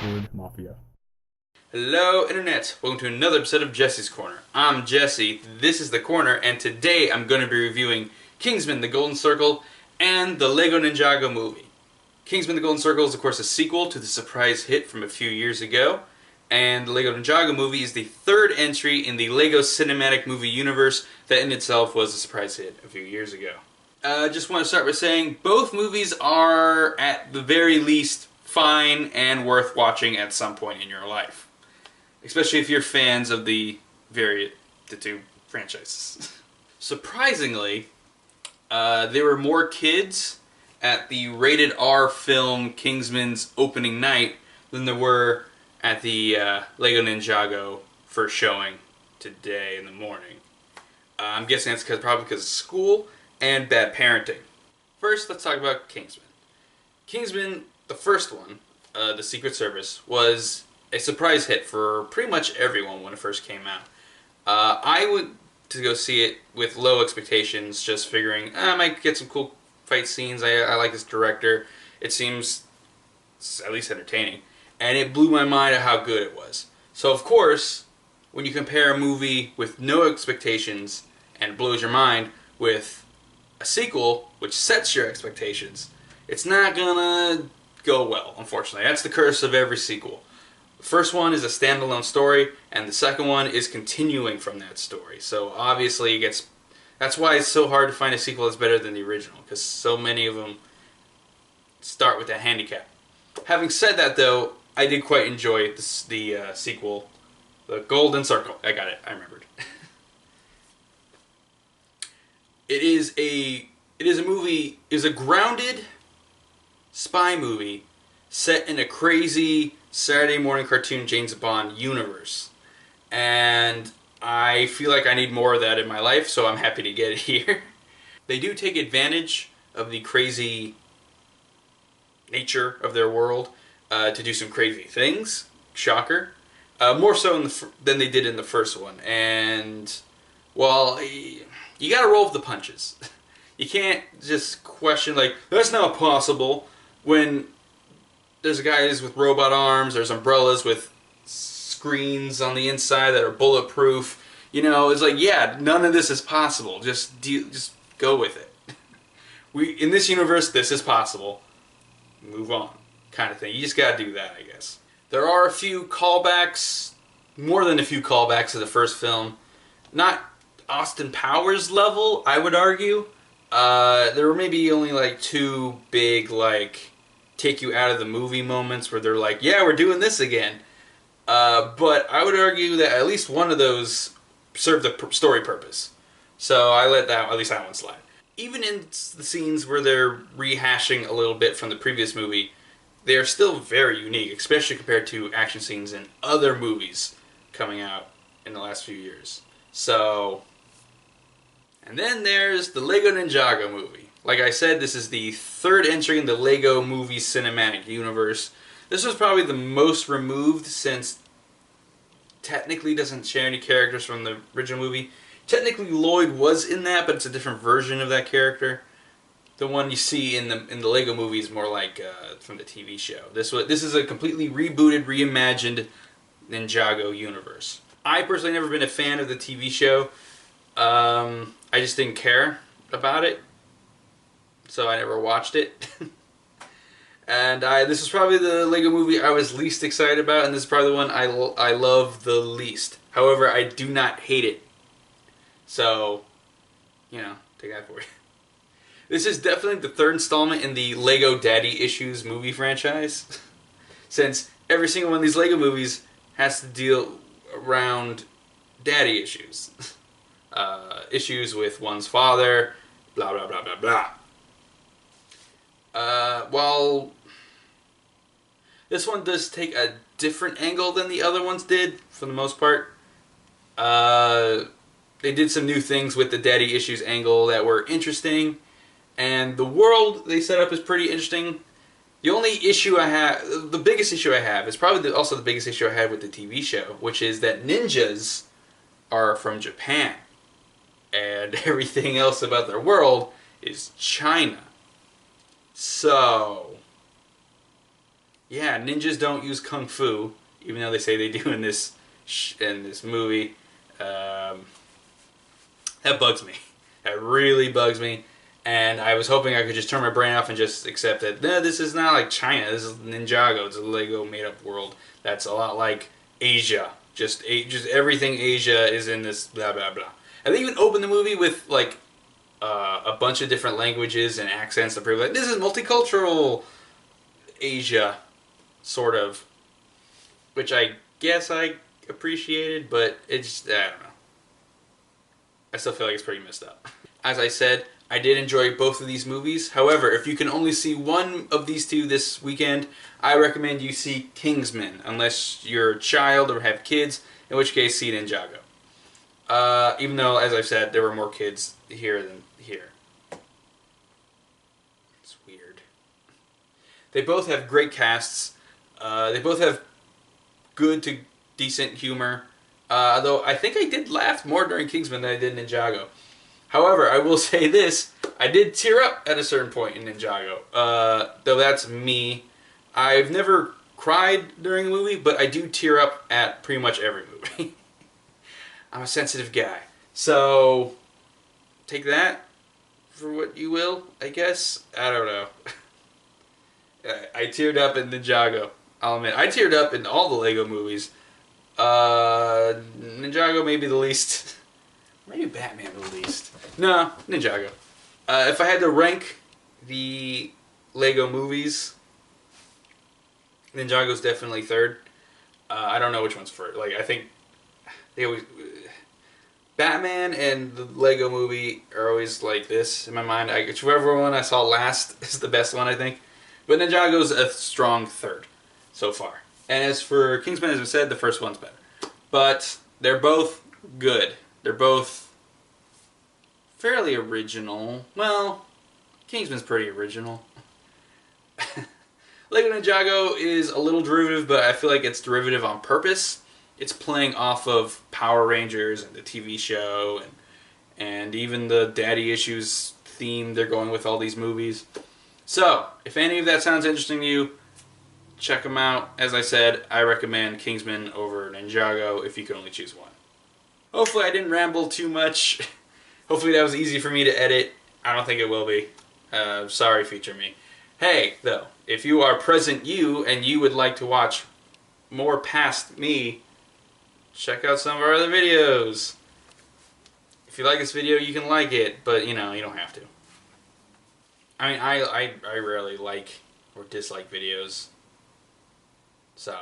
Word Mafia. Hello, Internet. Welcome to another episode of Jesse's Corner. I'm Jesse, this is The Corner, and today I'm going to be reviewing Kingsman, The Golden Circle, and the Lego Ninjago movie. Kingsman, The Golden Circle is, of course, a sequel to the surprise hit from a few years ago, and the Lego Ninjago movie is the third entry in the Lego cinematic movie universe that in itself was a surprise hit a few years ago. Just want to start by saying both movies are, at the very least, fine and worth watching at some point in your life. Especially if you're fans of the two franchises. Surprisingly, there were more kids at the rated R film Kingsman's opening night than there were at the Lego Ninjago first showing today in the morning. I'm guessing that's probably because of school and bad parenting. First, let's talk about Kingsman. Kingsman, the first one, the Secret Service, was a surprise hit for pretty much everyone when it first came out. I went to go see it with low expectations, just figuring I might get some cool fight scenes. I like this director. It seems at least entertaining. And it blew my mind at how good it was. So of course, when you compare a movie with no expectations and blows your mind with a sequel which sets your expectations, it's not gonna go well, unfortunately. That's the curse of every sequel. The first one is a standalone story, and the second one is continuing from that story. So obviously it gets... That's why it's so hard to find a sequel that's better than the original, because so many of them start with that handicap. Having said that, though, I did quite enjoy the sequel, The Golden Circle. I got it. I remembered. It is a grounded spy movie set in a crazy Saturday morning cartoon James Bond universe. And I feel like I need more of that in my life, so I'm happy to get it here. They do take advantage of the crazy nature of their world to do some crazy things. Shocker. More so than they did in the first one. And, well, you gotta roll with the punches. You can't just question, like, that's not possible, when there's guys with robot arms, there's umbrellas with screens on the inside that are bulletproof. You know, it's like, yeah, none of this is possible. Just go with it. In this universe, this is possible. Move on, kind of thing. You just gotta do that, I guess. There are a few callbacks, more than a few callbacks to the first film. Not Austin Powers level, I would argue. There were maybe only like two big, like, take you out of the movie moments where they're like, yeah, we're doing this again. But I would argue that at least one of those served the story purpose. So I let at least that one slide. Even in the scenes where they're rehashing a little bit from the previous movie, they are still very unique, especially compared to action scenes in other movies coming out in the last few years. So, and then there's the Lego Ninjago movie. Like I said, this is the third entry in the Lego movie cinematic universe. This was probably the most removed, since technically doesn't share any characters from the original movie. Technically Lloyd was in that, but it's a different version of that character. The one you see in the Lego movie is more like from the TV show. This is a completely rebooted, reimagined Ninjago universe. I personally never been a fan of the TV show. I just didn't care about it, so I never watched it. And this is probably the Lego movie I was least excited about, and this is probably the one I love the least. However, I do not hate it. So, you know, take that for you. This is definitely the third installment in the Lego Daddy Issues movie franchise. Since every single one of these Lego movies has to deal around daddy issues. Issues with one's father, blah blah blah blah blah. While this one does take a different angle than the other ones did, for the most part. They did some new things with the daddy issues angle that were interesting. And the world they set up is pretty interesting. The only issue I have, the biggest issue I have, is probably also the biggest issue I had with the TV show, which is that ninjas are from Japan. And everything else about their world is China. So, Yeah, ninjas don't use kung fu, even though they say they do in this movie. Um, that bugs me. That really bugs me. And I was hoping I could just turn my brain off and just accept that, no, this is not like China. This is Ninjago. It's a Lego made-up world that's a lot like Asia. Just everything Asia is in this blah, blah, blah. And they even open the movie with, like, a bunch of different languages and accents that prove like, this is multicultural Asia, sort of. Which I guess I appreciated, but it's, I don't know. I still feel like it's pretty messed up. As I said, I did enjoy both of these movies. However, if you can only see one of these two this weekend, I recommend you see Kingsman, unless you're a child or have kids, in which case see Ninjago. Even though, as I've said, there were more kids here than here. It's weird. They both have great casts. They both have good to decent humor. Though I think I did laugh more during Kingsman than I did in Ninjago. However, I will say this, I did tear up at a certain point in Ninjago. Though that's me. I've never cried during a movie, but I do tear up at pretty much every movie. I'm a sensitive guy. So, take that for what you will, I guess. I don't know. I teared up in Ninjago. I'll admit, I teared up in all the Lego movies. Ninjago maybe the least. Maybe Batman the least. No, Ninjago. If I had to rank the Lego movies, Ninjago's definitely third. I don't know which one's first. Like, I think they always... Batman and the Lego movie are always like this in my mind. Whichever one I saw last is the best one, I think. But Ninjago's a strong third so far. And as for Kingsman, as I said, the first one's better. But they're both good. They're both fairly original. Well, Kingsman's pretty original. Lego Ninjago is a little derivative, but I feel like it's derivative on purpose. It's playing off of Power Rangers and the TV show and even the daddy issues theme they're going with all these movies. So, if any of that sounds interesting to you, check them out. As I said, I recommend Kingsman over Ninjago if you can only choose one. Hopefully I didn't ramble too much. Hopefully that was easy for me to edit. I don't think it will be. Sorry, feature me. Hey, though, if you are present you and you would like to watch more past me, check out some of our other videos. If you like this video, you can like it, but, you know, you don't have to. I mean, I rarely like or dislike videos. So,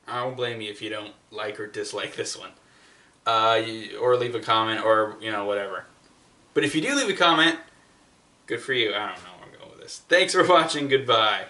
I won't blame you if you don't like or dislike this one. Or leave a comment, or, you know, whatever. But if you do leave a comment, good for you. I don't know where I'm going with this. Thanks for watching. Goodbye.